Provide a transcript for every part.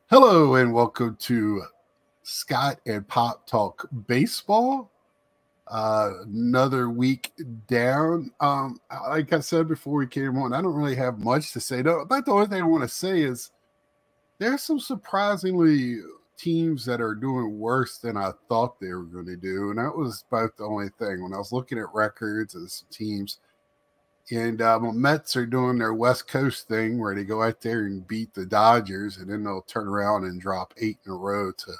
Hello and welcome to Scott and Pop Talk Baseball. Another week down. Like I said before we came on, I don't really have much to say. No, but the only thing I want to say is there's some surprisingly teams that are doing worse than I thought they were going to do, and that was about the only thing. When I was looking at records and some teams, and Mets are doing their West Coast thing where they go out there and beat the Dodgers, and then they'll turn around and drop 8 in a row to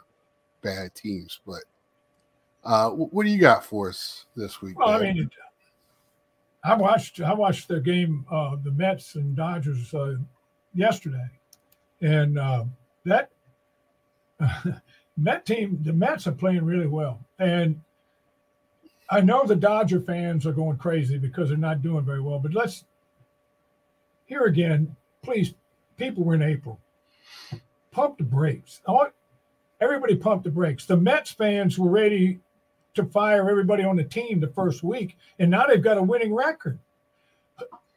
bad teams. But what do you got for us this week? Well, I mean, I watched the game, the Mets and Dodgers yesterday, and that Met team, the Mets are playing really well, and I know the Dodger fans are going crazy because they're not doing very well, but let's here again, please, people, we're in April. Pump the brakes. Everybody pump the brakes. The Mets fans were ready to fire everybody on the team the first week, and now they've got a winning record.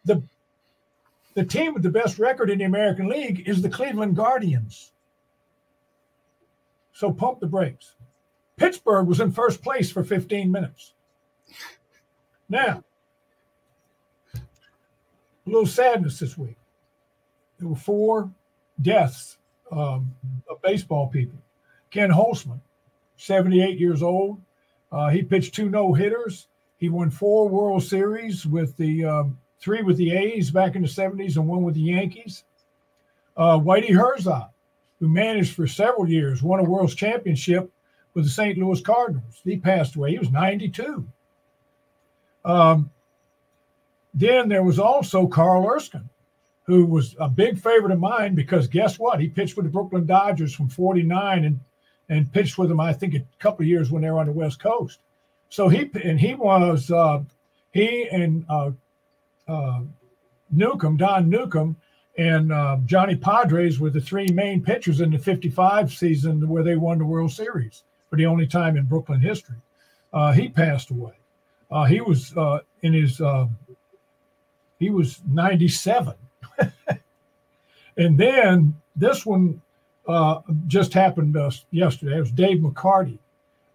The team with the best record in the American League is the Cleveland Guardians. So pump the brakes. Pittsburgh was in first place for 15 minutes. Now, a little sadness this week. There were 4 deaths of baseball people. Ken Holtzman, 78 years old. He pitched 2 no-hitters. He won 4 World Series with the 3 with the A's back in the 70s and 1 with the Yankees. Whitey Herzog, who managed for several years, won a World Championship with the St. Louis Cardinals. He passed away. He was 92. Then there was also Carl Erskine, who was a big favorite of mine because guess what? He pitched with the Brooklyn Dodgers from 49 and pitched with them, I think, a couple of years when they were on the West Coast. So he and Don Newcomb, and Johnny Padres were the 3 main pitchers in the 55 season where they won the World Series for the only time in Brooklyn history. He passed away. He was he was 97. And then this one just happened yesterday. It was Dave McCarty.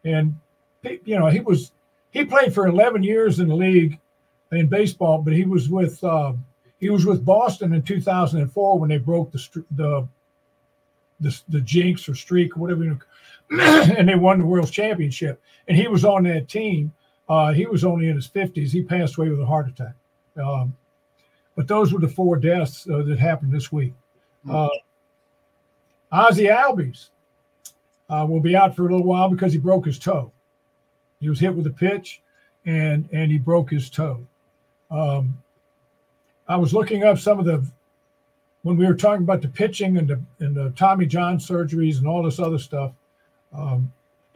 And, you know, he played for 11 years in the league in baseball, but he was with Boston in 2004 when they broke the jinx or streak or whatever, and they won the World Championship. And he was on that team. He was only in his 50s. He passed away with a heart attack. But those were the 4 deaths that happened this week. Ozzie Albies will be out for a little while because he broke his toe. He was hit with a pitch, and he broke his toe. I was looking up some of when we were talking about the pitching and the Tommy John surgeries and all this other stuff.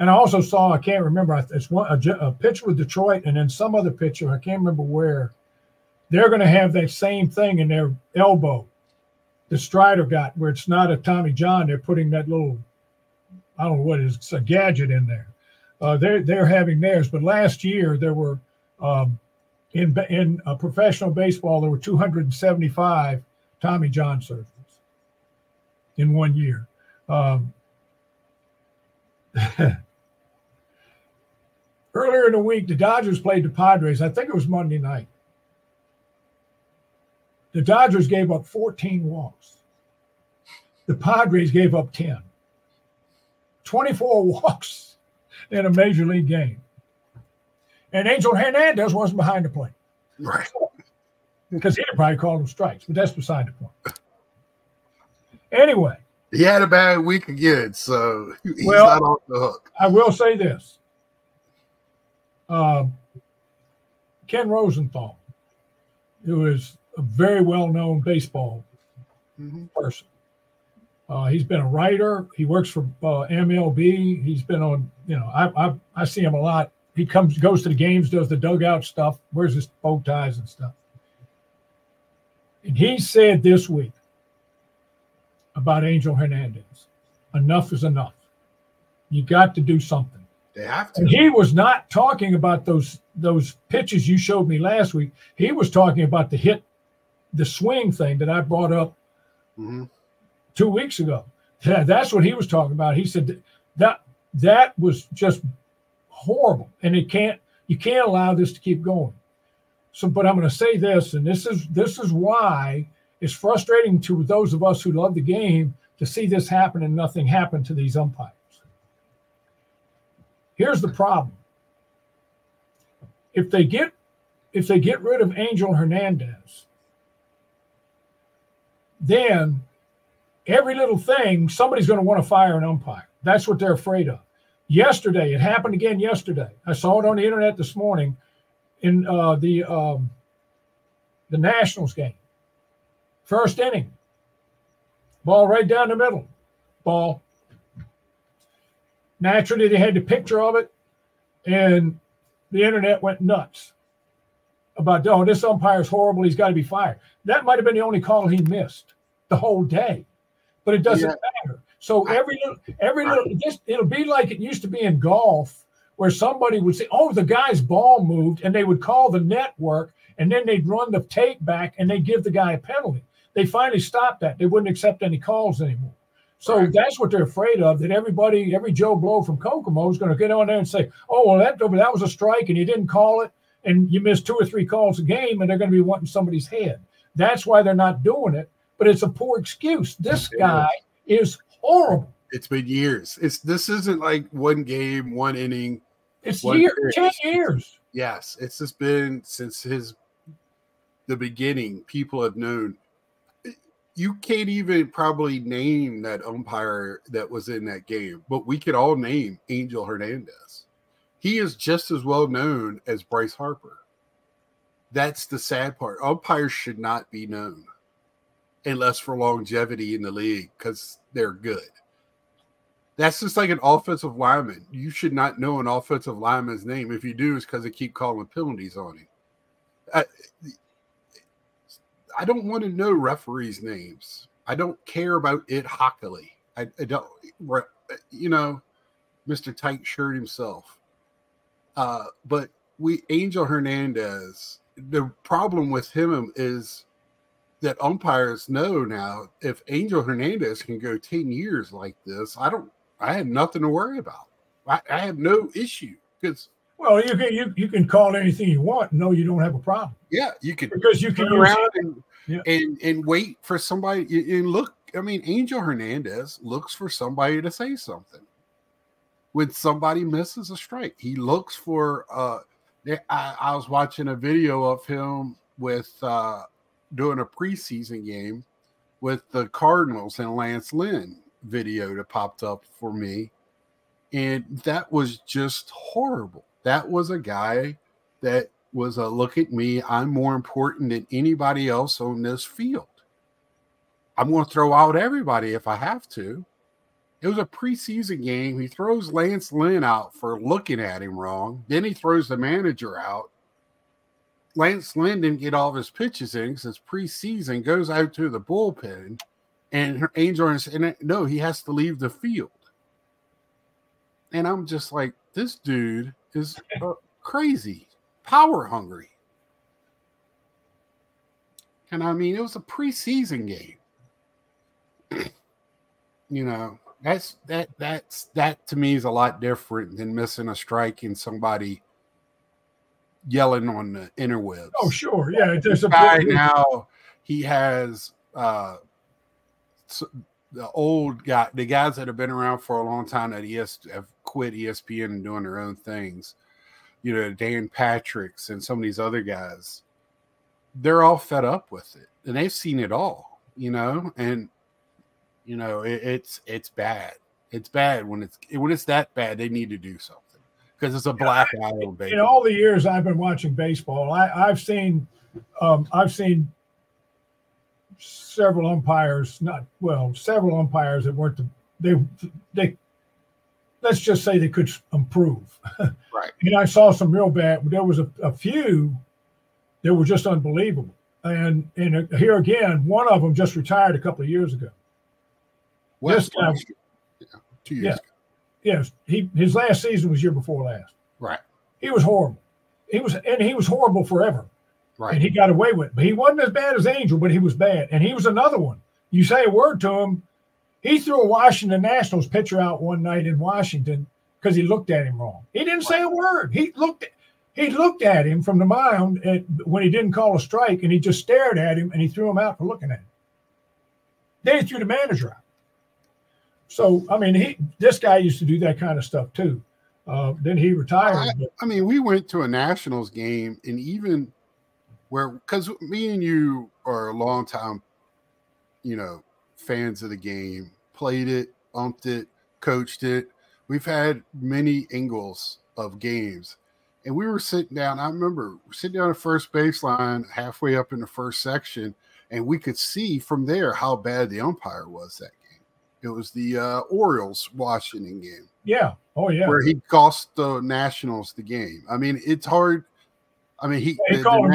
And I also saw, I can't remember, it's a pitcher with Detroit and then some other pitcher, I can't remember where, they're going to have that same thing in their elbow that Strider got, where it's not a Tommy John. They're putting that little, I don't know what it is, it's a gadget in there. They're having theirs. But last year there were, in professional baseball, there were 275 Tommy John surgeries in 1 year. Earlier in the week, the Dodgers played the Padres. I think it was Monday night. The Dodgers gave up 14 walks. The Padres gave up 10. 24 walks in a major league game. And Angel Hernandez wasn't behind the plate. Right. Because he'd probably called them strikes, but that's beside the point. Anyway. He had a bad week again, so he's not off the hook. I will say this. Ken Rosenthal, who is a very well-known baseball person. He's been a writer. He works for MLB. He's been on, I see him a lot. He goes to the games, does the dugout stuff, wears his bow ties and stuff. And he said this week about Angel Hernandez, enough is enough. You got to do something. They have to. And he was not talking about those pitches you showed me last week. He was talking about the swing thing that I brought up 2 weeks ago. Yeah, that's what he was talking about. He said that was just horrible, and you can't allow this to keep going. So, but I'm going to say this, and this is why it's frustrating to those of us who love the game to see this happen and nothing happen to these umpires. Here's the problem: if they get rid of Angel Hernandez, then every little thing, somebody's going to want to fire an umpire. That's what they're afraid of. Yesterday, it happened again yesterday. I saw it on the internet this morning in the Nationals game. First inning. Ball right down the middle. Ball. Naturally, they had the picture of it, and the internet went nuts about, oh, this umpire's horrible, he's got to be fired. That might have been the only call he missed the whole day, but it doesn't matter. So every little, it'll be like it used to be in golf, where somebody would say, oh, the guy's ball moved, and they would call the network, and then they'd run the tape back, and they'd give the guy a penalty. They finally stopped that. They wouldn't accept any calls anymore. So that's what they're afraid of, that every Joe Blow from Kokomo is going to get on there and say, oh, well, that was a strike, and you didn't call it, and you missed 2 or 3 calls a game, and they're going to be wanting somebody's head. That's why they're not doing it, but it's a poor excuse. This guy is horrible. It's been years. This isn't like one game, one inning. It's years, 10 years. Yes, it's just been since the beginning. People have known. You can't even probably name that umpire that was in that game, but we could all name Angel Hernandez. He is just as well known as Bryce Harper. That's the sad part. Umpires should not be known unless for longevity in the league, because they're good. That's just like an offensive lineman. You should not know an offensive lineman's name. If you do, it's because they keep calling penalties on him. I don't want to know referees' names. I don't care about it hockily. I don't, Mr. Tight Shirt himself. But Angel Hernandez, the problem with him is that umpires know now, if Angel Hernandez can go 10 years like this, I have nothing to worry about. I have no issue, because well, you can call anything you want. No, you don't have a problem. Yeah, you can, because you can turn around and wait for somebody. And look, I mean, Angel Hernandez looks for somebody to say something when somebody misses a strike. He looks for. I was watching a video of him with doing a preseason game with the Cardinals and Lance Lynn video that popped up for me, and that was just horrible. That was a guy that was a look at me. I'm more important than anybody else on this field. I'm going to throw out everybody if I have to. It was a preseason game. He throws Lance Lynn out for looking at him wrong. Then he throws the manager out. Lance Lynn didn't get all of his pitches in because it's preseason, goes out to the bullpen, and Angel, and no, he has to leave the field. And I'm just like, this dude is crazy, power hungry. And I mean, it was a preseason game. That to me is a lot different than missing a strike and somebody yelling on the interwebs. Oh, sure. Yeah. There's a guy now, he has the old guy, the guys that have been around for a long time that have quit ESPN and doing their own things, Dan Patrick's and some of these other guys, they're all fed up with it, and they've seen it all, and it's bad. It's bad when it's that bad. They need to do something, because it's a black eye on baseball. In all the years I've been watching baseball, I've seen several umpires that weren't they let's just say they could improve. Right. And I saw some real bad. There was a few that were just unbelievable. And here again, one of them just retired a couple of years ago. This guy, 2 years ago. Yes, his last season was year before last. Right. He was horrible. He was horrible forever. Right. And he got away with it. But he wasn't as bad as Angel, but he was bad. And he was another one. You say a word to him, He threw a Washington Nationals pitcher out one night in Washington because he looked at him wrong. He didn't say a word. He looked at him from the mound when he didn't call a strike, and he just stared at him, and he threw him out for looking at him. Then he threw the manager out. So, I mean, this guy used to do that kind of stuff too. Then he retired. I mean, we went to a Nationals game, and even because me and you are a long time, fans of the game, played it, umped it, coached it. We've had many angles of games, and we were sitting down. I remember sitting down at first baseline, halfway up in the first section, and we could see from there how bad the umpire was that game. It was the Orioles Washington game. Yeah. Oh, yeah. Where he cost the Nationals the game. I mean, it's hard. I mean, he called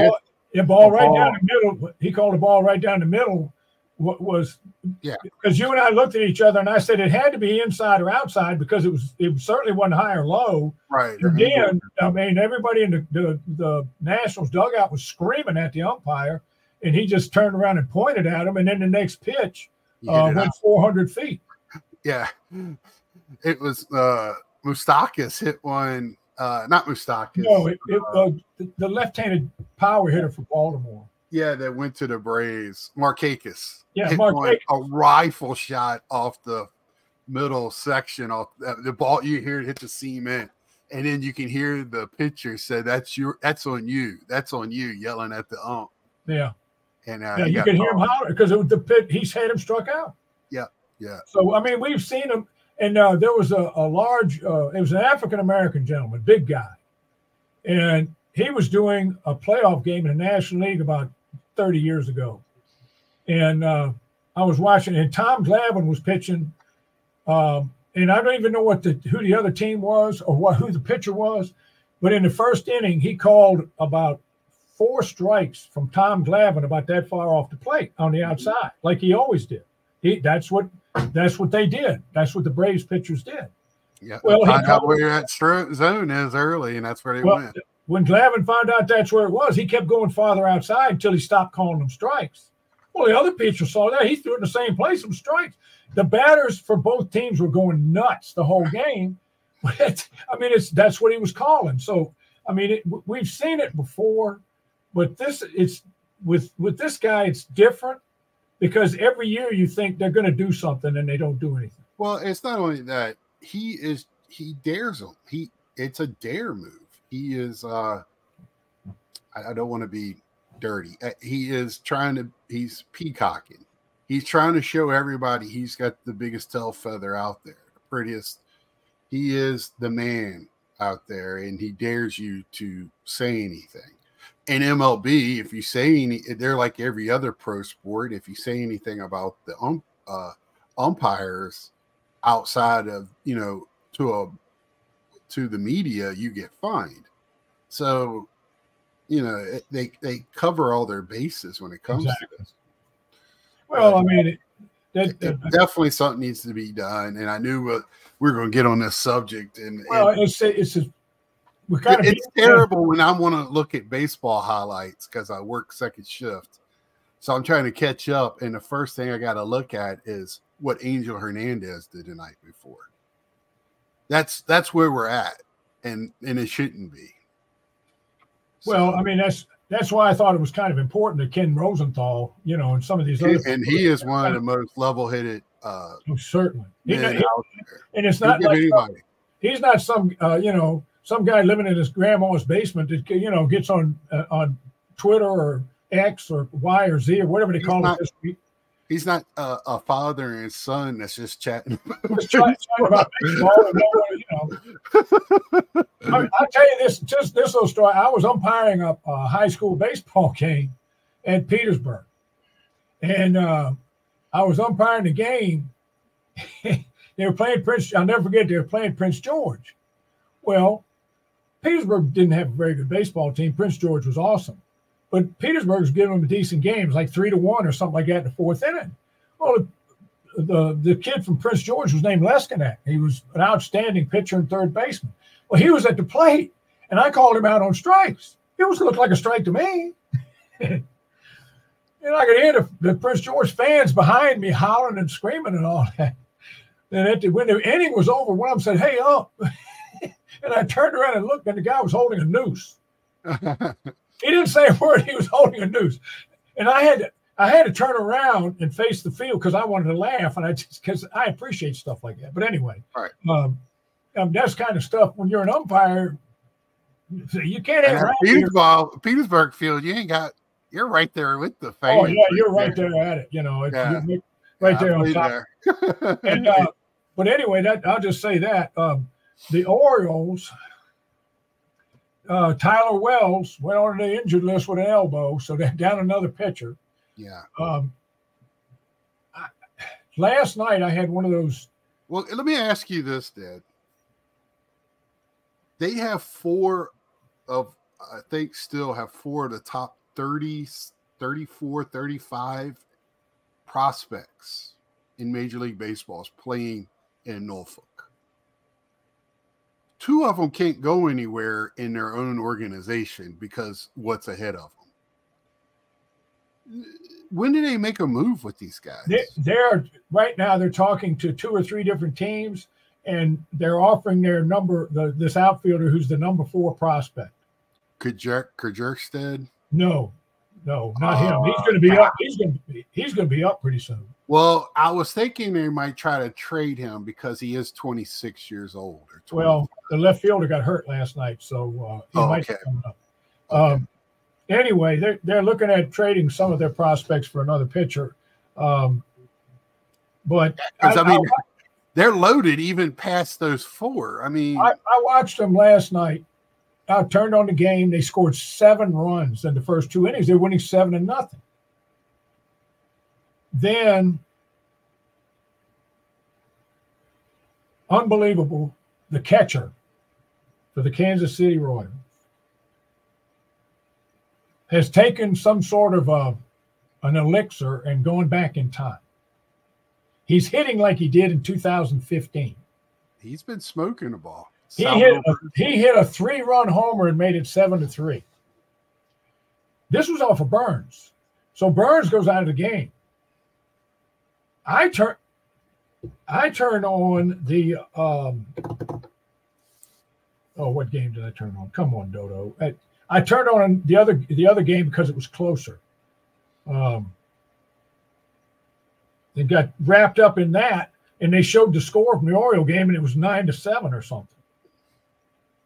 the ball right down the middle. He called the ball right down the middle. What was because you and I looked at each other, and I said it had to be inside or outside because it certainly wasn't high or low. Right. Again, I mean, everybody in the Nationals dugout was screaming at the umpire, and he just turned around and pointed at him, and then the next pitch went 400 feet. Yeah. It was Moustakas hit one. Not Moustakas. No, the left-handed power hitter for Baltimore. Yeah, that went to the Braves. Markakis. Yeah, Markakis. A rifle shot off the middle section. Off the ball, you hear it hit the cement, and then you can hear the pitcher say, "That's on you. That's on you," yelling at the ump. Yeah, and you can hear him holler because it was the pit. He's had him struck out. Yeah, yeah. So I mean, we've seen him, and there was a large. It was an African American gentleman, big guy, and he was doing a playoff game in the National League about 30 years ago. And I was watching, and Tom Glavine was pitching. And I don't even know who the other team was or who the pitcher was. But in the first inning, he called about 4 strikes from Tom Glavine about that far off the plate on the outside, like he always did. That's what they did. That's what the Braves pitchers did. Yeah. Well, find out where that zone is early, and that's where they went. When Glavine found out that's where it was, he kept going farther outside until he stopped calling them strikes. Well, the other pitcher saw that. He threw it in the same place, some strikes. The batters for both teams were going nuts the whole game. That's what he was calling. So, I mean, we've seen it before, but with this guy, it's different because every year you think they're going to do something and they don't do anything. Well, it's not only that. He dares them. It's a dare move. He is, I don't want to be dirty. He's peacocking. He's trying to show everybody he's got the biggest tail feather out there, the prettiest. He is the man out there, and he dares you to say anything. In MLB, if you say they're like every other pro sport. If you say anything about the umpires outside of, to the media, you get fined. So, they cover all their bases when it comes to this. Well, I mean, definitely something needs to be done. And I knew we were going to get on this subject. It's terrible when I want to look at baseball highlights because I work second shift. So I'm trying to catch up. And the first thing I got to look at is what Angel Hernandez did the night before. That's where we're at. And it shouldn't be. Well, I mean, that's why I thought it was kind of important that Ken Rosenthal, and some of these other. And he is one of the most level-headed. Certainly. And it's not like he's not some some guy living in his grandma's basement that gets on Twitter or X or Y or Z or whatever they call it this week. He's not a father and son that's just chatting. Just chatting about baseball. I'll tell you this little story. I was umpiring a high school baseball game at Petersburg. And I was umpiring the game. They were playing I'll never forget, they were playing Prince George. Well, Petersburg didn't have a very good baseball team. Prince George was awesome. But Petersburg was giving them a decent game, like 3-1 or something like that in the 4th inning. Well, the kid from Prince George was named Leskinak. He was an outstanding pitcher and third baseman. Well, he was at the plate, and I called him out on strikes. It looked like a strike to me. And I could hear the Prince George fans behind me hollering and screaming and all that. And when the inning was over, one of them said, "Hey, up." And I turned around and looked, and the guy was holding a noose. He didn't say a word. He was holding a noose. And I had to turn around and face the field because I wanted to laugh, and because I appreciate stuff like that. But anyway, that's kind of stuff when you're an umpire, you can't have right Petersburg field. You're right there with the fans. Oh yeah, you're right there at it. You're right there on top. And but anyway, I'll just say that the Orioles, Tyler Wells went on the injured list with an elbow, so they're down another pitcher. Yeah. Last night I had one of those. Well, let me ask you this, Dad. They have four of the top 30, 34, 35 prospects in Major League Baseball playing in Norfolk. Two of them can't go anywhere in their own organization because what's ahead of them. When do they make a move with these guys? They're right now. They're talking to 2 or 3 different teams, and they're offering their this outfielder who's the number 4 prospect. Kjerstad? No, not him. He's going to be up. He's going to be up pretty soon. Well, I was thinking they might try to trade him because he is 26 years old. Well, the left fielder got hurt last night, so he might be coming up. Anyway, they're looking at trading some of their prospects for another pitcher. But they're loaded even past those 4. I mean, I watched them last night. I turned on the game. They scored 7 runs in the first 2 innings. They're winning 7-0. Then, unbelievable, the catcher for the Kansas City Royals has taken some sort of an elixir and going back in time. He's hitting like he did in 2015. He's been smoking the ball. He hit a 3-run homer and made it 7-3. This was off of Burns. So Burns goes out of the game. I turn on the what game did I turn on? Come on, Dodo. I turned on the other game because it was closer. They got wrapped up in that, and they showed the score from the Oriole game, and it was 9-7 or something.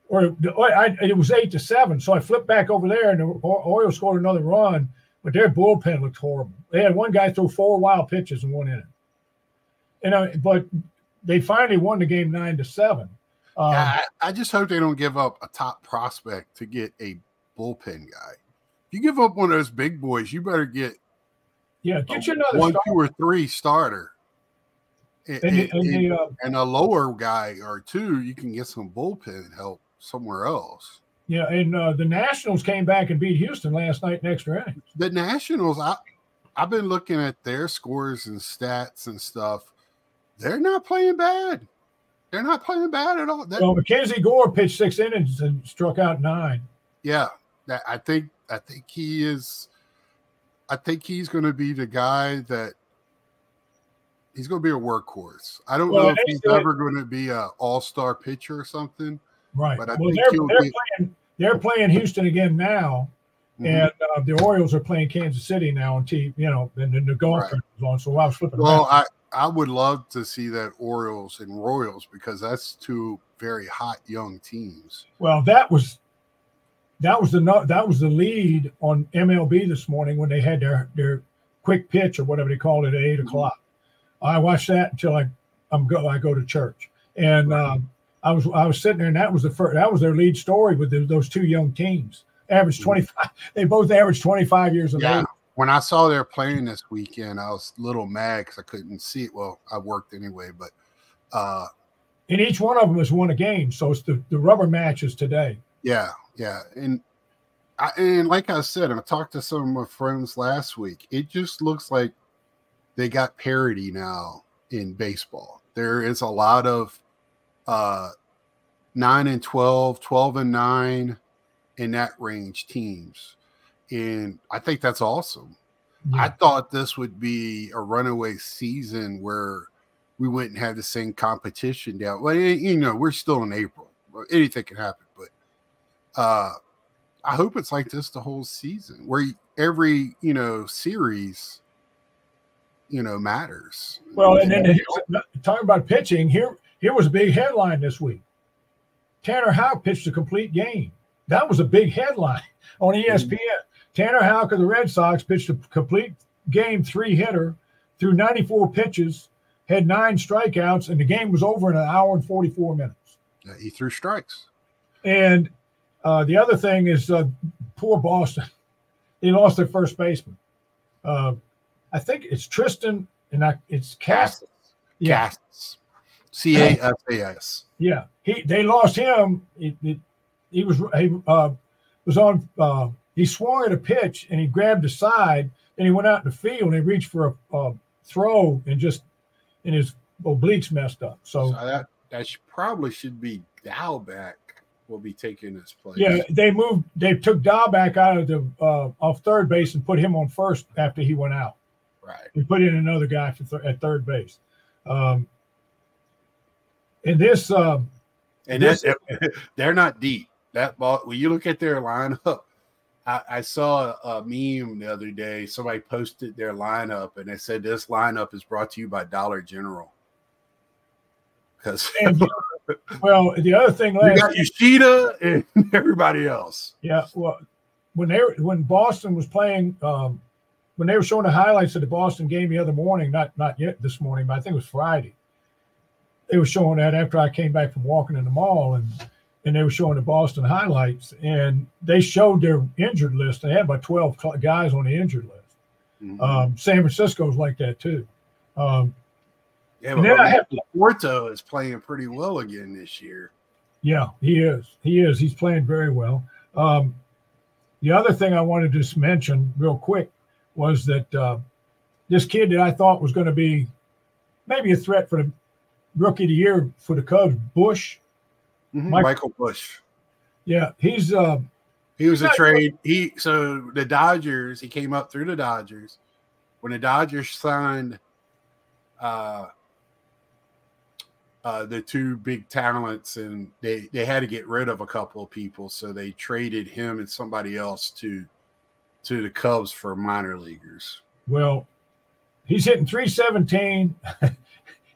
Or it was 8-7. So I flipped back over there, and the Orioles scored another run, but their bullpen looked horrible. They had one guy throw 4 wild pitches in 1 inning. But they finally won the game 9-7. I just hope they don't give up a top prospect to get a bullpen guy. If you give up one of those big boys, you better get you another 1, 2, or 3 starter. And a lower guy or 2, you can get some bullpen help somewhere else. Yeah, and the Nationals came back and beat Houston last night in extra innings. The Nationals, I've been looking at their scores and stats and stuff. They're not playing bad. They're not playing bad at all. Well, Mackenzie Gore pitched 6 innings and struck out 9. Yeah, I think he is. I think he's going to be the guy that he's going to be a workhorse. I don't know if he's ever going to be an all-star pitcher or something. Right. But they're playing Houston again now, and the Orioles are playing Kansas City now on TV. And the golf is on. So I was flipping. Well, I would love to see that Orioles and Royals because that's 2 very hot young teams. Well, that was the lead on MLB this morning when they had their quick pitch or whatever they called it at 8 o'clock. I watched that until I go to church, and I was sitting there, and that was their lead story with those 2 young teams. Averaged 25. They both averaged 25 years of age. When I saw they're playing this weekend, I was a little mad because I couldn't see it. Well, I worked anyway, but and each one of them has won a game, so it's the rubber matches today. Yeah, and like I said, and I talked to some of my friends last week. It just looks like they got parity now in baseball. There is a lot of 9-12, 12-9 in that range teams. And I think that's awesome. Yeah. I thought this would be a runaway season where we wouldn't have the same competition down. Well, we're still in April. Anything can happen, but I hope it's like this the whole season, where every series matters. Well, and then talking about pitching, here was a big headline this week. Tanner Houck pitched a complete game. That was a big headline on ESPN. Tanner Houck of the Red Sox pitched a complete game, 3-hitter, threw 94 pitches, had 9 strikeouts, and the game was over in an hour and 44 minutes. Yeah, he threw strikes. And the other thing is poor Boston. They lost their first baseman. I think it's Tristan, and it's Casas. Yeah. Casas. Casas. Yeah, they lost him. He swung at a pitch and he grabbed the side and he went out in the field and he reached for a throw and his obliques messed up. So that probably should be Dalbec will be taking his place. Yeah, they took Dalbec out of the off third base and put him on first after he went out. Right. We put in another guy at third base. And this they're not deep. That ball, when you look at their lineup, I saw a meme the other day. Somebody posted their lineup, and they said this lineup is brought to you by Dollar General. Because well, the other thing, you got Yoshida and everybody else. Yeah, well, when Boston was playing, when they were showing the highlights of the Boston game the other morning, not yet this morning, but I think it was Friday. They were showing that after I came back from walking in the mall, and they were showing the Boston highlights, and they showed their injured list. They had about 12 guys on the injured list. Mm-hmm. San Francisco's like that too. Yeah, but Porto is playing pretty well again this year. Yeah, he is. He's playing very well. The other thing I wanted to just mention real quick was that this kid that I thought was going to be maybe a threat for the Rookie of the Year for the Cubs, Bush. Mm-hmm. Michael Bush. Yeah, he was a trade. So the Dodgers, he came up through the Dodgers. When the Dodgers signed the two big talents, and they had to get rid of a couple of people, so they traded him and somebody else to the Cubs for minor leaguers. Well, he's hitting .317.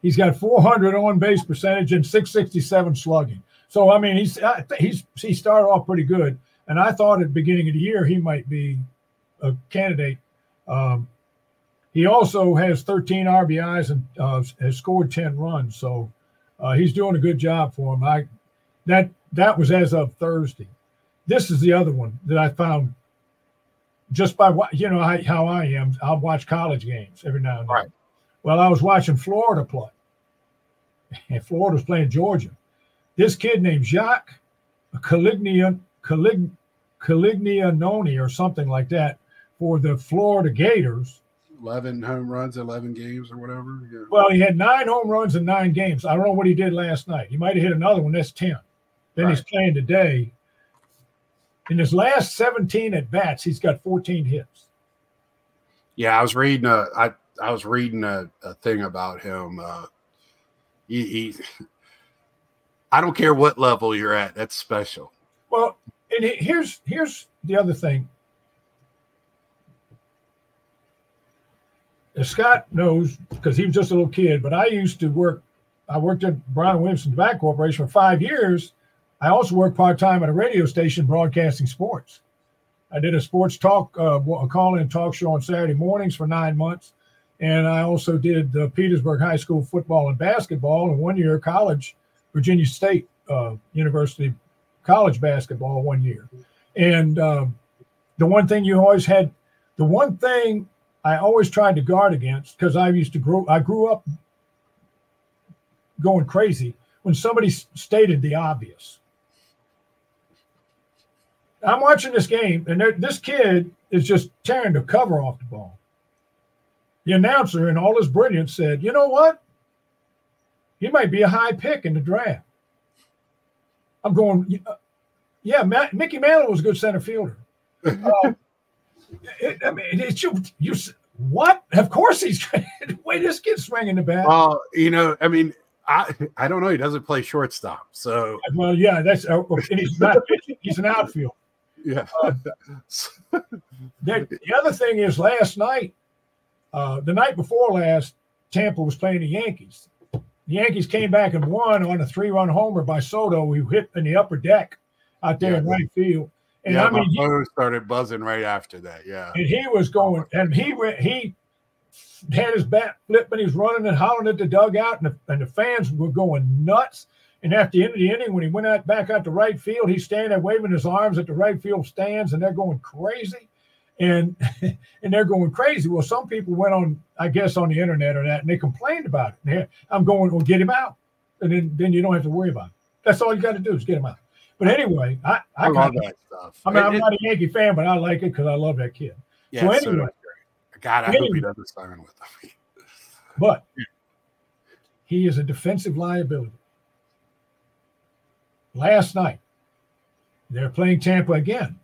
He's got 400 on base percentage and .667 slugging. So I mean, he started off pretty good, and I thought at the beginning of the year he might be a candidate. He also has 13 RBIs and has scored 10 runs. So he's doing a good job for him. That was as of Thursday. This is the other one that I found just by how I am. I'll watch college games every now and then. Right. Well, I was watching Florida play, and Florida was playing Georgia. This kid named Jacques Calignani or something like that for the Florida Gators. 11 home runs, 11 games or whatever. Yeah. Well, he had 9 home runs in 9 games. I don't know what he did last night. He might have hit another one. That's 10. Then He's playing today. In his last 17 at bats, he's got 14 hits. Yeah, I was reading a thing about him. He I don't care what level you're at. That's special. Well, and here's the other thing. As Scott knows, because he was just a little kid, but I worked at Brown Williamson Tobacco Corporation for 5 years. I also worked part-time at a radio station broadcasting sports. I did a sports talk, a call-in talk show on Saturday mornings for 9 months. And I also did the Petersburg High School football and basketball, and 1 year college, Virginia State University college basketball 1 year. And the one thing I always tried to guard against, because I grew up going crazy when somebody stated the obvious. I'm watching this game, and this kid is just tearing the cover off the ball. The announcer, in all his brilliance, said, "You know what? He might be a high pick in the draft." I'm going, yeah, Mickey Mantle was a good center fielder. what? Of course he's the way this kid's swinging the bat. I mean, I don't know. He doesn't play shortstop, so well, yeah, that's and he's not pitching. He's an outfield. Yeah. The other thing is, last night, the night before last, Tampa was playing the Yankees. The Yankees came back and won on a 3-run homer by Soto, who hit in the upper deck out there in right field. And I mean, my phone started buzzing right after that. Yeah, and he was going, and he had his bat flipping. He was running and hollering at the dugout, and the fans were going nuts. And at the end of the inning, when he went back out to right field, he's standing there waving his arms at the right field stands, and they're going crazy. And they're going crazy. Well, some people went on, I guess, on the internet or that, and they complained about it. I'm going, well, get him out. And then you don't have to worry about it. That's all you got to do is get him out. But anyway, I love that stuff. I mean, I'm not a Yankee fan, but I like it because I love that kid. Yeah, so anyway. God, I hope he doesn't sign with them. But he is a defensive liability. Last night, they're playing Tampa again.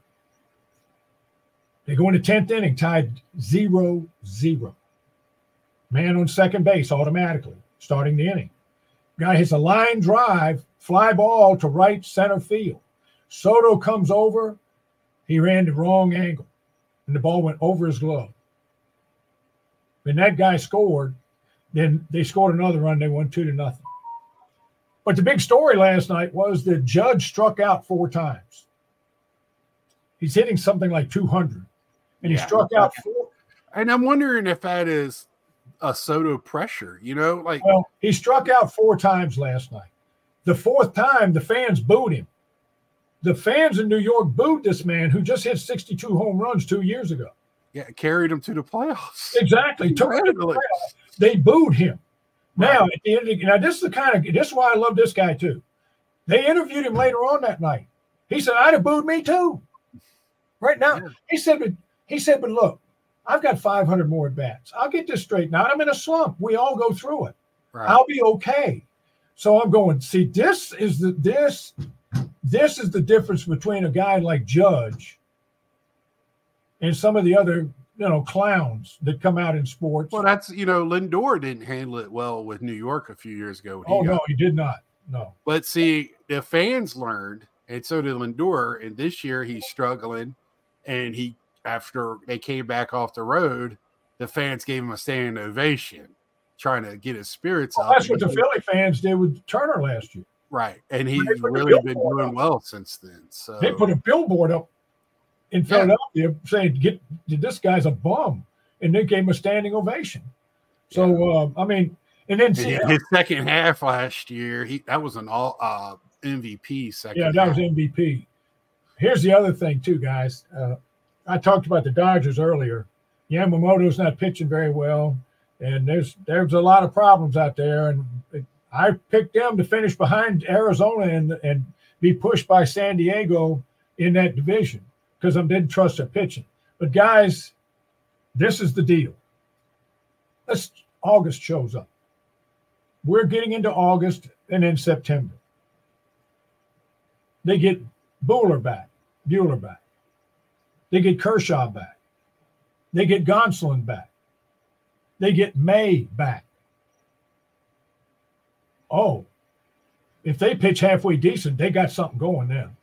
They go into 10th inning, tied 0-0. Man on second base automatically, starting the inning. Guy hits a line drive, fly ball to right center field. Soto comes over. He ran the wrong angle, and the ball went over his glove. When that guy scored, then they scored another run. They won 2-0. But the big story last night was the Judge struck out 4 times. He's hitting something like 200, and he struck out 4. And I'm wondering if that is a Soto pressure, Well, he struck out 4 times last night. The 4th time, the fans booed him. The fans in New York booed this man who just hit 62 home runs 2 years ago. Yeah, carried him to the playoffs. Exactly. Took him to the playoffs. They booed him. Now, at the end of this is why I love this guy too. They interviewed him later on that night. He said, I'd have booed me too. Right now, he said, but look, I've got 500 more at bats. I'll get this straightened out. I'm in a slump. We all go through it. Right. I'll be okay. So I'm going, see, this is the difference between a guy like Judge and some of the other, clowns that come out in sports. Well, that's, Lindor didn't handle it well with New York a few years ago. No, he did not. No. But see, the fans learned, and so did Lindor, and this year he's struggling, and after they came back off the road, the fans gave him a standing ovation, trying to get his spirits up. That's what the Philly fans did with Turner last year. Right, and he's really been doing well since then. So they put a billboard up in Philadelphia saying, this guy's a bum, and they gave him a standing ovation. So, and then his second half last year, that was an all MVP second half. Yeah, that was MVP. Here's the other thing, too, guys. I talked about the Dodgers earlier. Yamamoto's not pitching very well, and there's a lot of problems out there, and I picked them to finish behind Arizona and be pushed by San Diego in that division because I didn't trust their pitching. But, guys, this is the deal. August shows up. We're getting into August and then September. They get Buehler back. They get Kershaw back. They get Gonsolin back. They get May back. Oh, if they pitch halfway decent, they got something going then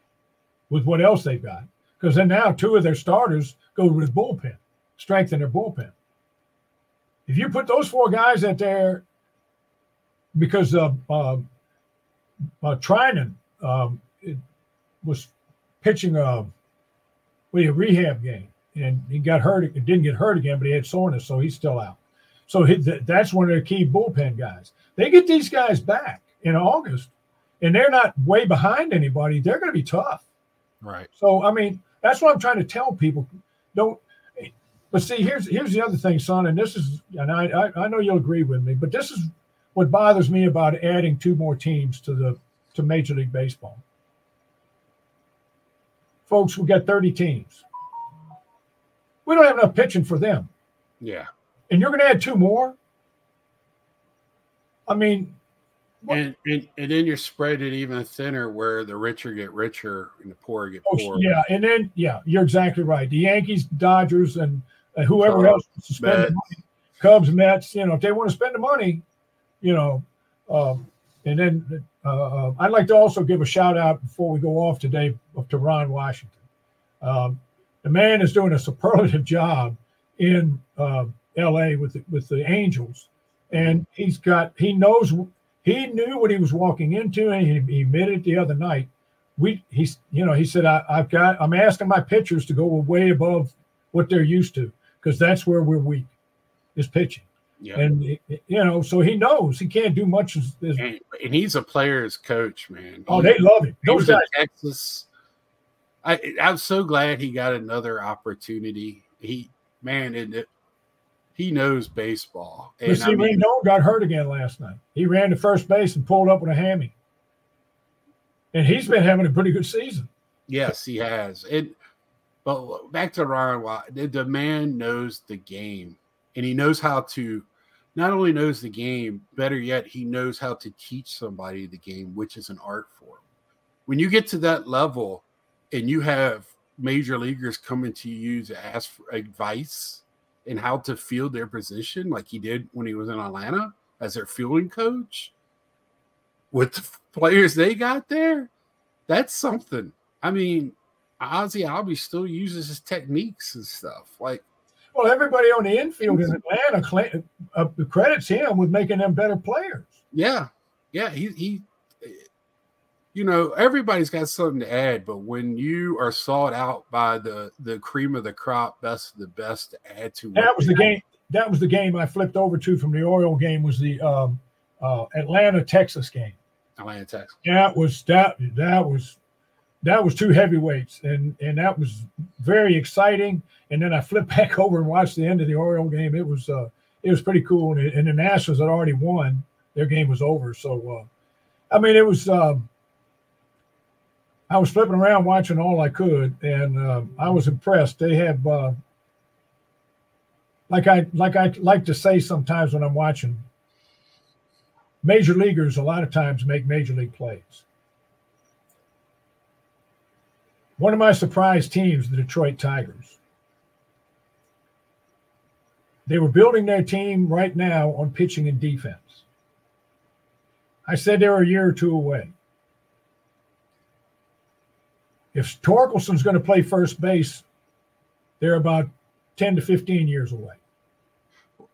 with what else they've got. Because then now 2 of their starters go to the bullpen, strengthen their bullpen. If you put those 4 guys out there, because Trinan was pitching a rehab game, and he got hurt. It didn't get hurt again, but he had soreness, so he's still out. So that's one of their key bullpen guys. They get these guys back in August, and they're not way behind anybody. They're going to be tough. Right. So, that's what I'm trying to tell people. Don't. But see, here's the other thing, son, and I know you'll agree with me, but this is what bothers me about adding 2 more teams to Major League Baseball. Folks, we got 30 teams. We don't have enough pitching for them. Yeah. And you're going to add 2 more? And then you spread it even thinner where the richer get richer and the poor get poorer. Yeah, and then, you're exactly right. The Yankees, Dodgers, and whoever else wants to spend the money, Cubs, Mets, if they want to spend the money, and then I'd like to also give a shout out before we go off today to Ron Washington. The man is doing a superlative job in L.A. with the Angels, and he knew what he was walking into, and he admitted the other night. He said, I'm asking my pitchers to go way above what they're used to, because that's where we're weak, is pitching. Yeah. And so he knows he can't do much and he's a player's coach, man. They love him. Those guys in Texas. I'm so glad he got another opportunity. He knows baseball. And Rendon got hurt again last night. He ran to first base and pulled up with a hammy. And he's been having a pretty good season. Yes, he has. But back to Ron, the man knows the game. And he knows how to, not only knows the game, better yet, he knows how to teach somebody the game, which is an art form. When you get to that level and you have major leaguers coming to you to ask for advice and how to field their position, like he did when he was in Atlanta as their fielding coach, with the players they got there, that's something. I mean, Ozzie Albies still uses his techniques and stuff. Well, everybody on the infield in Atlanta credits him with making them better players. Yeah. He everybody's got something to add, but when you are sought out by the cream of the crop, best of the best to add to that was the game. That was the game I flipped over to from the Oriole game, was the Atlanta Texas game. Atlanta Texas. That was two heavyweights, and that was very exciting. And then I flipped back over and watched the end of the Oriole game. It was pretty cool. And the Nationals had already won; their game was over. So, it was. I was flipping around watching all I could, and I was impressed. They have, like I like to say sometimes when I'm watching, major leaguers a lot of times make major league plays. One of my surprise teams, the Detroit Tigers. They were building their team right now on pitching and defense. I said they were a year or two away. If Torkelson's going to play first base, they're about 10 to 15 years away.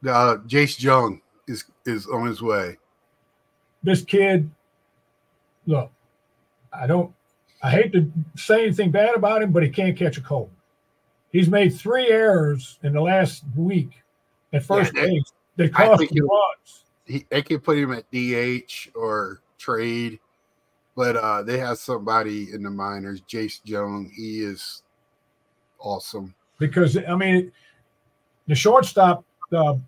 Jace Jung is on his way. This kid, look, I hate to say anything bad about him, but he can't catch a cold. He's made 3 errors in the last week at first base. They cost him runs. They could put him at DH or trade. But they have somebody in the minors, Jace Jung. He is awesome. Because, the shortstop,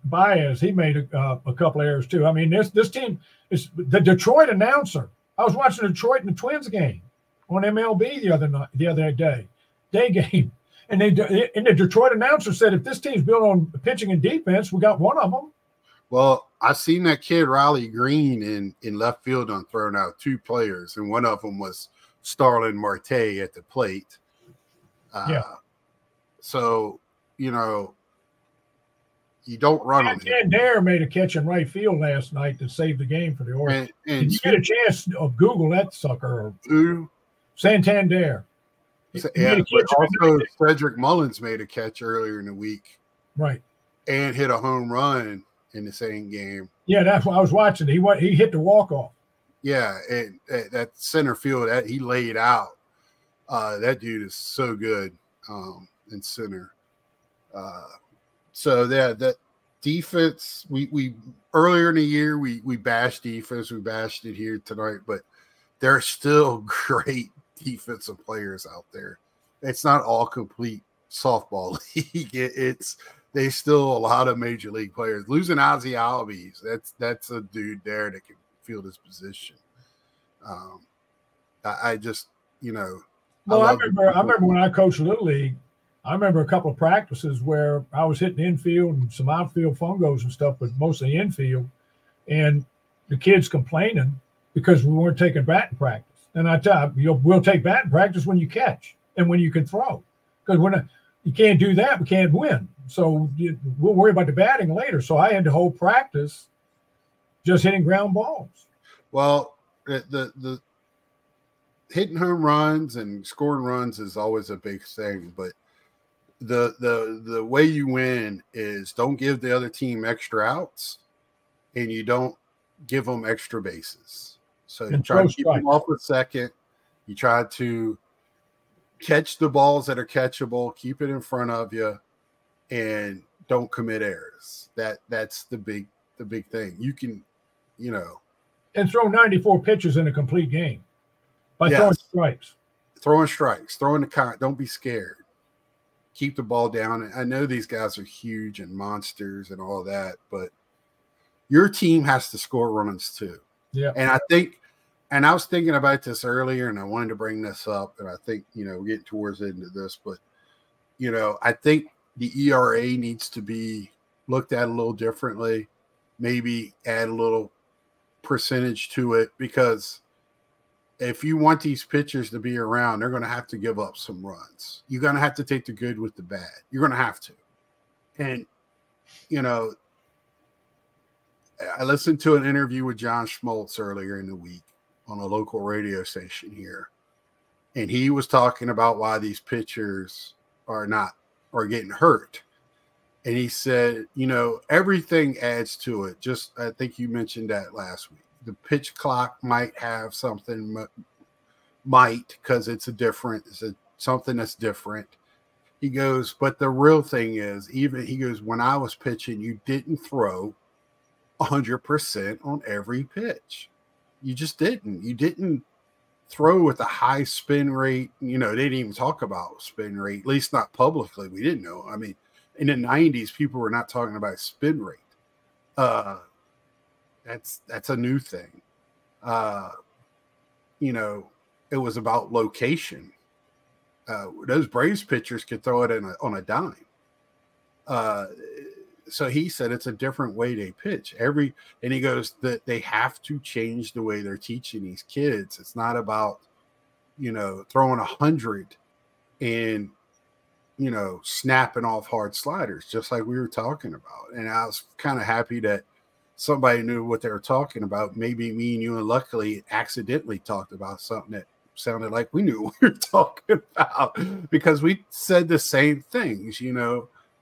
Baez, he made a couple errors too. This team is the Detroit announcer. I was watching the Detroit and the Twins game on MLB the other day game. And the Detroit announcer said, if this team's built on pitching and defense, we got one of them. Well, I seen that kid Riley Green in left field on throwing out 2 players, and one of them was Starlin Marte at the plate. So, you don't run on him. Santander made a catch in right field last night to save the game for the Orioles. And you get a chance to Google that sucker. Who? Santander. Yeah, but also Cedric Mullins made a catch earlier in the week. Right. And hit a home run in the same game. Yeah, that's what I was watching. He hit the walk-off. Yeah, and that center field that he laid out, that dude is so good in center. So that defense, we earlier in the year we bashed defense, we bashed it here tonight, but there are still great defensive players out there. It's not all complete softball league. There's still a lot of major league players. Losing Ozzie Albies, that's a dude there that can field his position. I just, Well, I remember when I coached Little League, I remember a couple of practices where I was hitting infield and some outfield fungos and stuff, but mostly infield, and the kids complaining because we weren't taking batting practice. And I tell you, we'll take batting practice when you catch and when you can throw, because you can't do that, we can't win. So we'll worry about the batting later. So I had the whole practice just hitting ground balls. Well, the hitting home runs and scoring runs is always a big thing, but the way you win is don't give the other team extra outs, and you don't give them extra bases. So you try to keep them off a second. You try to catch the balls that are catchable, keep it in front of you, and don't commit errors. That's the big thing. You can, and throw 94 pitches in a complete game by throwing strikes. Throwing strikes, throwing the count. Don't be scared. Keep the ball down. I know these guys are huge and monsters and all that, but your team has to score runs too. Yeah. And I was thinking about this earlier, and I wanted to bring this up, and I think, we're getting towards the end of this, but, I think the ERA needs to be looked at a little differently, maybe add a little percentage to it, because if you want these pitchers to be around, they're going to have to give up some runs. You're going to have to take the good with the bad. You're going to have to. And, I listened to an interview with John Schmaltz earlier in the week on a local radio station here, and he was talking about why these pitchers are getting hurt. And he said, everything adds to it. Just, I think you mentioned that last week. The pitch clock might have something, because it's something that's different. He goes, but the real thing is, he goes, when I was pitching, you didn't throw 100% on every pitch. You just didn't. You didn't throw with a high spin rate. They didn't even talk about spin rate, at least not publicly. We didn't know. I mean, in the 90s, people were not talking about spin rate. That's a new thing. It was about location. Those Braves pitchers could throw it on a dime. So he said it's a different way they pitch. And he goes that they have to change the way they're teaching these kids. It's not about, throwing 100 and, snapping off hard sliders, just like we were talking about. And I was kind of happy that somebody knew what they were talking about. Maybe me and you, and luckily accidentally talked about something that sounded like we knew what we were talking about, because we said the same things.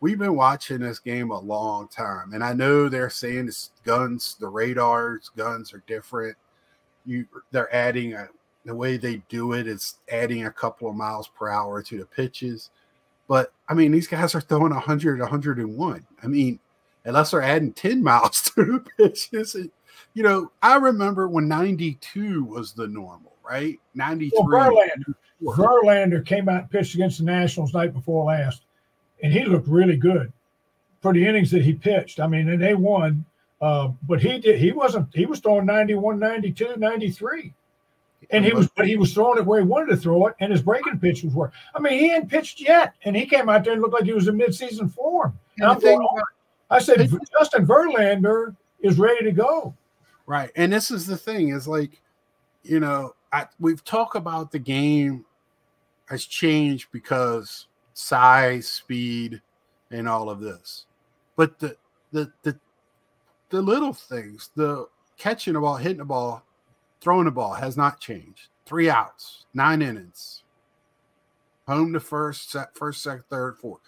We've been watching this game a long time, and I know they're saying it's guns, the radars, guns are different. They're adding the way they do it is adding a couple of miles per hour to the pitches. But I mean, these guys are throwing 100, 101. I mean, unless they're adding 10 miles to the pitches. I remember when 92 was the normal, right? 93. Well, Verlander came out and pitched against the Nationals night before last, and he looked really good for the innings that he pitched. I mean, and they won, but he was throwing 91, 92, 93. And he was throwing it where he wanted to throw it, and his breaking pitch was where. I mean, he hadn't pitched yet, and he came out there and looked like he was in midseason form. I said, Justin Verlander is ready to go. Right. And this is the thing, is like, we've talked about the game has changed because size, speed, and all of this. But the little things, the catching the ball, hitting the ball, throwing the ball has not changed. 3 outs, 9 innings, home to first, second, third, fourth.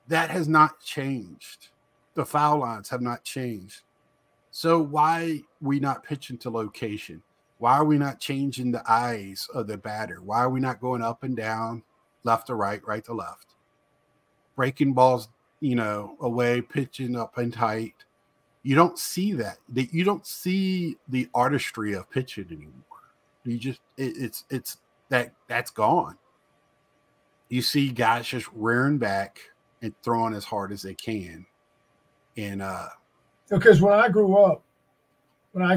That has not changed. The foul lines have not changed. So why we not pitching to location? Why are we not changing the eyes of the batter? Why are we not going up and down, left to right, right to left? Breaking balls, away, pitching up and tight. You don't see that. You don't see the artistry of pitching anymore. You just that's gone. You see guys just rearing back and throwing as hard as they can. And because when I grew up, when I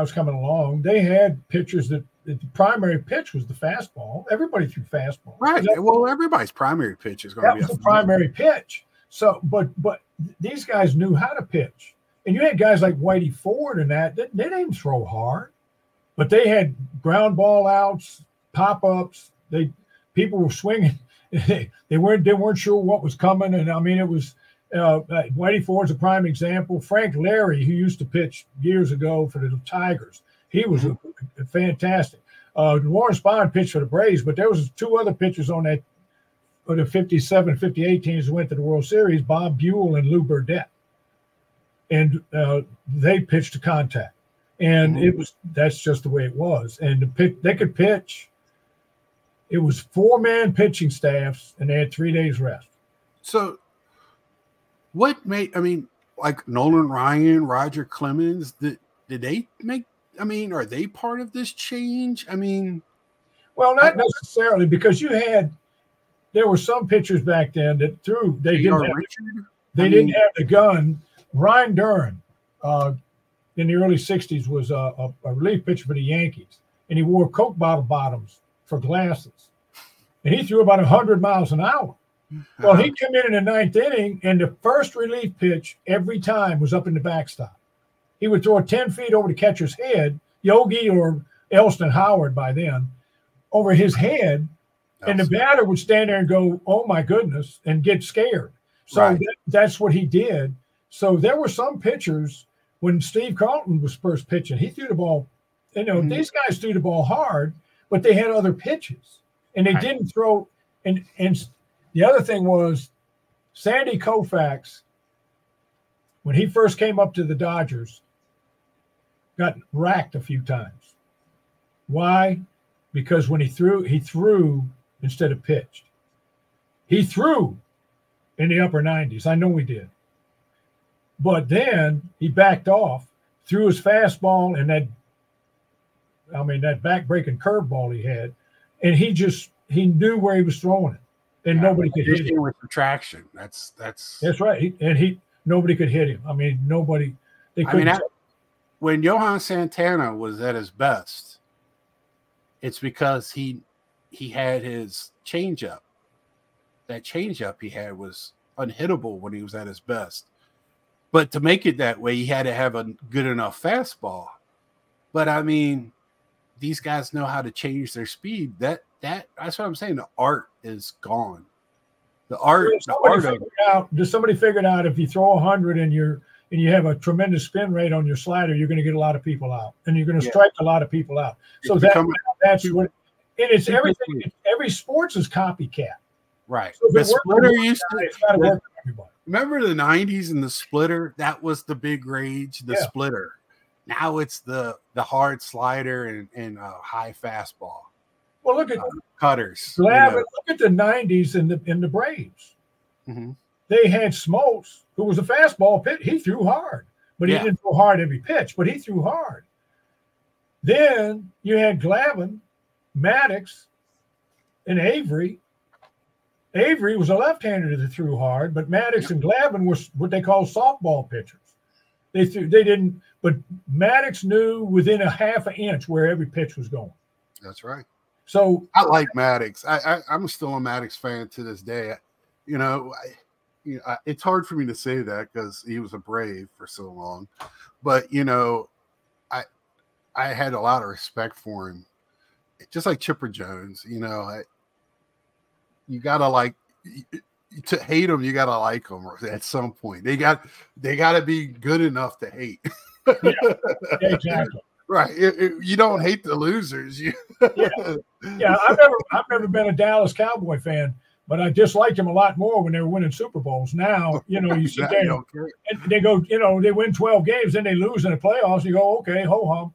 was coming along, they had pitchers that the primary pitch was the fastball. Everybody threw fastball. Right. Well, everybody's primary pitch is going to be the primary pitch. So, but these guys knew how to pitch. And you had guys like Whitey Ford and that, they didn't throw hard, but they had ground ball outs, pop-ups. People were swinging. they weren't sure what was coming. And I mean, it was Whitey Ford's a prime example. Frank Larry, who used to pitch years ago for the Tigers, he was fantastic. Warren Spahn pitched for the Braves, but there was two other pitchers on that, for the 57, 58 teams who went to the World Series, Bob Buell and Lou Burdett. And they pitched to contact. And that's just the way it was. And they could pitch. It was 4-man pitching staffs, and they had 3 days rest. So what made, I mean, like Nolan Ryan, Roger Clemens, did they make, I mean, are they part of this change? I mean. Well, not necessarily, because there were some pitchers back then that threw, they didn't have the gun. Ryan Duran, in the early 60s, was a relief pitcher for the Yankees, and he wore Coke bottle bottoms for glasses. And he threw about 100 miles an hour. Well, he'd come in the ninth inning, and the first relief pitch every time was up in the backstop. He would throw it 10 feet over the catcher's head, Yogi or Elston Howard by then, over his head, and the batter would stand there and go, "Oh, my goodness," and get scared. So that's what he did. So there were some pitchers, when Steve Carlton was first pitching, he threw the ball, these guys threw the ball hard, but they had other pitches. And they didn't throw, and the other thing was Sandy Koufax, when he first came up to the Dodgers, got racked a few times. Why? Because when he threw instead of pitched. He threw in the upper 90s. I know he did. But then he backed off, threw his fastball and that back-breaking curveball he had, and he knew where he was throwing it, and nobody could hit him. With retraction, that's right, and nobody could hit him. I mean, nobody. They couldn't. When Johan Santana was at his best, it's because he had his changeup. That changeup he had was unhittable when he was at his best. But to make it that way, he had to have a good enough fastball. But I mean, these guys know how to change their speed. That's what I'm saying. The art is gone. Does somebody figure out if you throw 100 and you have a tremendous spin rate on your slider, you're going to get a lot of people out, and you're going to strike a lot of people out. So that's what. And it's everything. Every sports is copycat. Right. So the splitter used to. It's got to work for everybody. Remember the 90s and the splitter? That was the big rage, the splitter. Now it's the hard slider and high fastball. Well, look at cutters. Look at the 90s in the Braves. Mm-hmm. They had Smoltz, who was a fastball pitch. He threw hard, but he didn't throw hard every pitch, but he threw hard. Then you had Glavine, Maddox, and Avery. Avery was a left-hander that threw hard, but Maddox and Glavine were what they call softball pitchers. But Maddox knew within a half an inch where every pitch was going. That's right. So I like Maddox. I'm still a Maddox fan to this day. It's hard for me to say that because he was a Brave for so long, but I had a lot of respect for him, just like Chipper Jones. You gotta to hate them. You gotta like them at some point. They got to be good enough to hate. Exactly. Right. You don't hate the losers. I've never been a Dallas Cowboy fan, but I disliked them a lot more when they were winning Super Bowls. Now, you sit there and they go, they win 12 games, then they lose in the playoffs. And you go, okay, ho hum.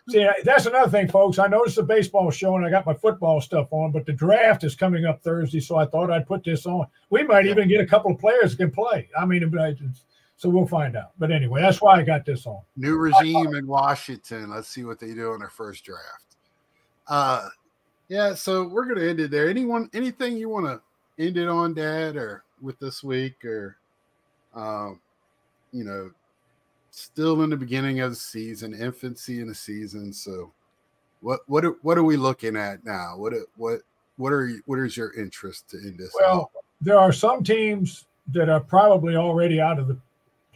See, that's another thing, folks. I noticed the baseball show and I got my football stuff on, but the draft is coming up Thursday, so I thought I'd put this on. We might even get a couple of players that can play. I mean, so we'll find out. But anyway, that's why I got this on. New regime in Washington. Let's see what they do in their first draft. So we're going to end it there. Anything you want to end it on, Dad, or with this week, or, still in the beginning of the season, infancy in the season. So what are we looking at now? What is your interest in this? Well, there are some teams that are probably already out of the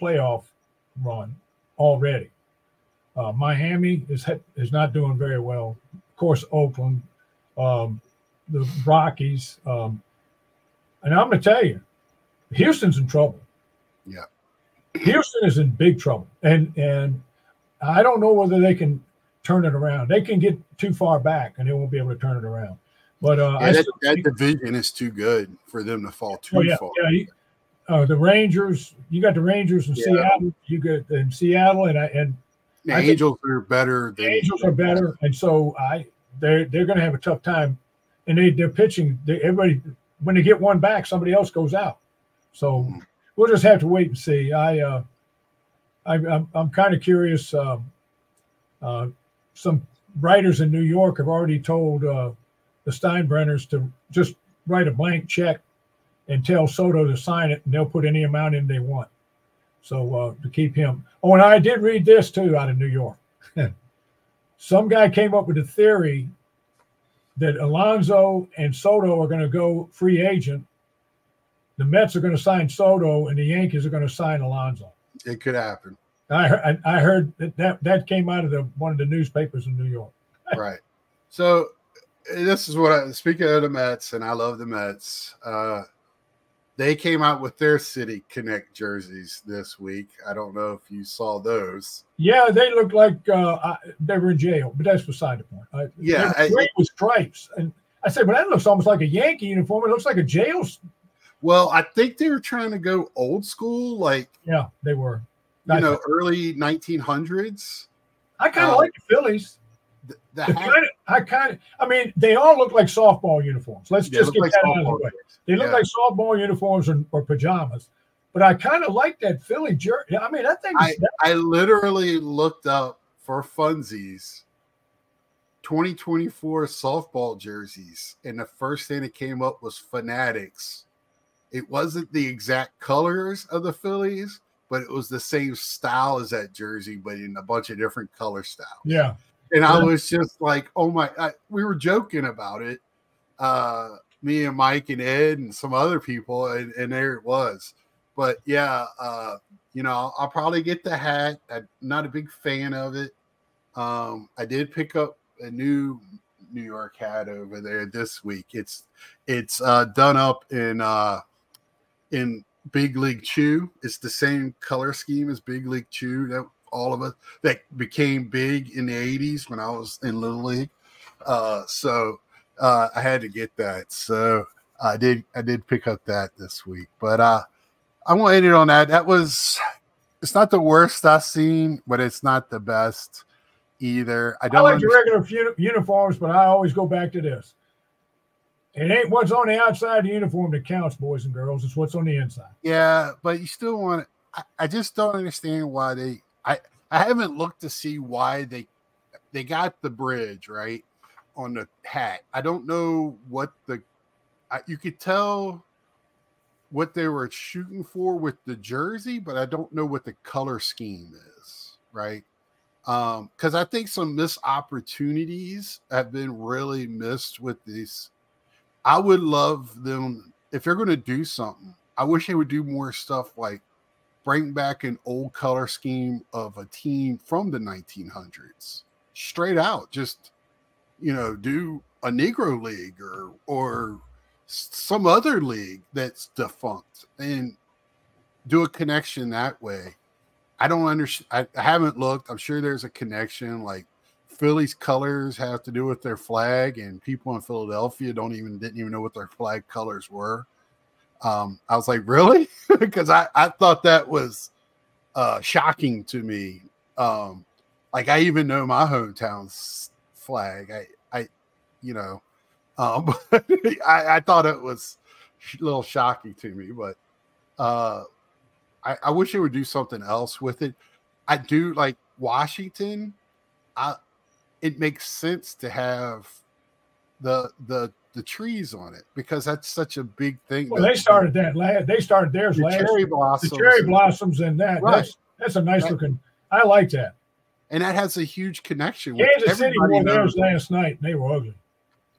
playoff run already. Miami is not doing very well. Of course, Oakland. the Rockies. And I'm going to tell you, Houston's in trouble. Yeah. Houston is in big trouble. And I don't know whether they can turn it around. They can get too far back and they won't be able to turn it around. But that division is too good for them to fall too far. Yeah, the Rangers. You got the Rangers in Seattle. You got in Seattle, and the Angels are better. The Angels are better, and so they're going to have a tough time. And they're pitching. Everybody, when they get one back, somebody else goes out. So we'll just have to wait and see. I'm kind of curious. Some writers in New York have already told the Steinbrenners to just write a blank check and tell Soto to sign it, and they'll put any amount in they want. So to keep him. Oh, and I did read this too out of New York. Some guy came up with a theory that Alonso and Soto are going to go free agent. The Mets are going to sign Soto, and the Yankees are going to sign Alonso. It could happen. I heard that came out of one of the newspapers in New York. Right. So this is what speaking of the Mets, and I love the Mets. They came out with their City Connect jerseys this week. I don't know if you saw those. Yeah, they looked like they were in jail, but that's beside the point. Great with stripes, and I said, "But that looks almost like a Yankee uniform. It looks like a jail." Well, I think they were trying to go old school, like they were, early 1900s. I kind of like the Phillies. I mean, they all look like softball uniforms. Let's just get that out of the way. They look like softball uniforms or pajamas. But I kind of like that Philly jersey. I mean, I literally looked up for funsies 2024 softball jerseys, and the first thing that came up was Fanatics. It wasn't the exact colors of the Phillies, but it was the same style as that jersey, but in a bunch of different color styles. Yeah. And I was just like, oh my, we were joking about it. Me and Mike and Ed and some other people, and there it was. But I'll probably get the hat. I'm not a big fan of it. I did pick up a new New York hat over there this week. It's done up in Big League Chew. It's the same color scheme as Big League Chew that all of us that became big in the 80s when I was in Little League. So I had to get that. So I did pick up that this week. But I want to end it on that. It's not the worst I've seen, but it's not the best either. I like the regular uniforms, but I always go back to this. It ain't what's on the outside of the uniform that counts, boys and girls. It's what's on the inside. Yeah, but you still want it. I just don't understand why I haven't looked to see why they got the bridge right on the hat. I don't know what you could tell what they were shooting for with the jersey, but I don't know what the color scheme is, right? Because I think some missed opportunities have been really missed with these. I would love them if they're going to do something. I wish they would do more stuff like bring back an old color scheme of a team from the 1900s, straight out. Just do a Negro League or some other league that's defunct and do a connection that way. I don't understand. I haven't looked. I'm sure there's a connection. Like Philly's colors have to do with their flag, and people in Philadelphia didn't even know what their flag colors were. I was like, really? Because I thought that was shocking to me. Like I even know my hometown's flag. But I thought it was a little shocking to me, but I wish they would do something else with it. I do like Washington. It makes sense to have the trees on it because that's such a big thing. Well, they started that. They started theirs last. Cherry blossoms. The cherry blossoms and that. Right. That's a nice looking. I like that. And that has a huge connection. Kansas City wore theirs last night, and they were ugly.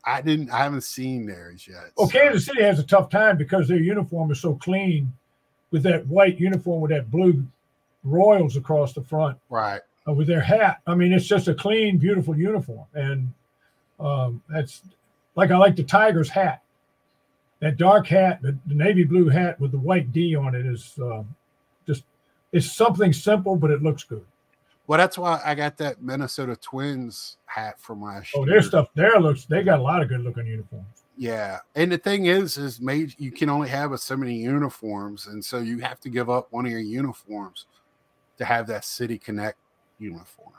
I haven't seen theirs yet. Well, Kansas City has a tough time because their uniform is so clean, with that white uniform with that blue Royals across the front, right? With their hat. I mean, it's just a clean, beautiful uniform, and like I like the Tigers hat. That dark hat, the navy blue hat with the white D on it is just, it's something simple, but it looks good. Well, that's why I got that Minnesota Twins hat from last year. Oh, their stuff there looks, they got a lot of good looking uniforms. Yeah. And the thing is you can only have so many uniforms. And so you have to give up one of your uniforms to have that City Connect uniform.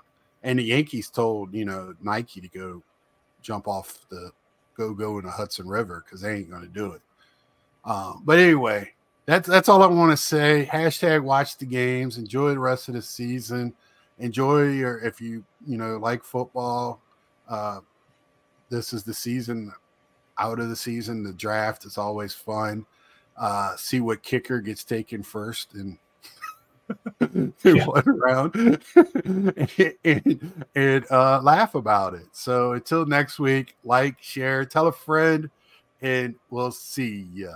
And the Yankees told, Nike to go jump off go in the Hudson River because they ain't going to do it. But anyway, that's all I want to say. # watch the games. Enjoy the rest of the season. Enjoy if you like football. This is the season. Out of the season, the draft is always fun. See what kicker gets taken first in one round and laugh about it. So until next week, like, share, tell a friend, and we'll see ya.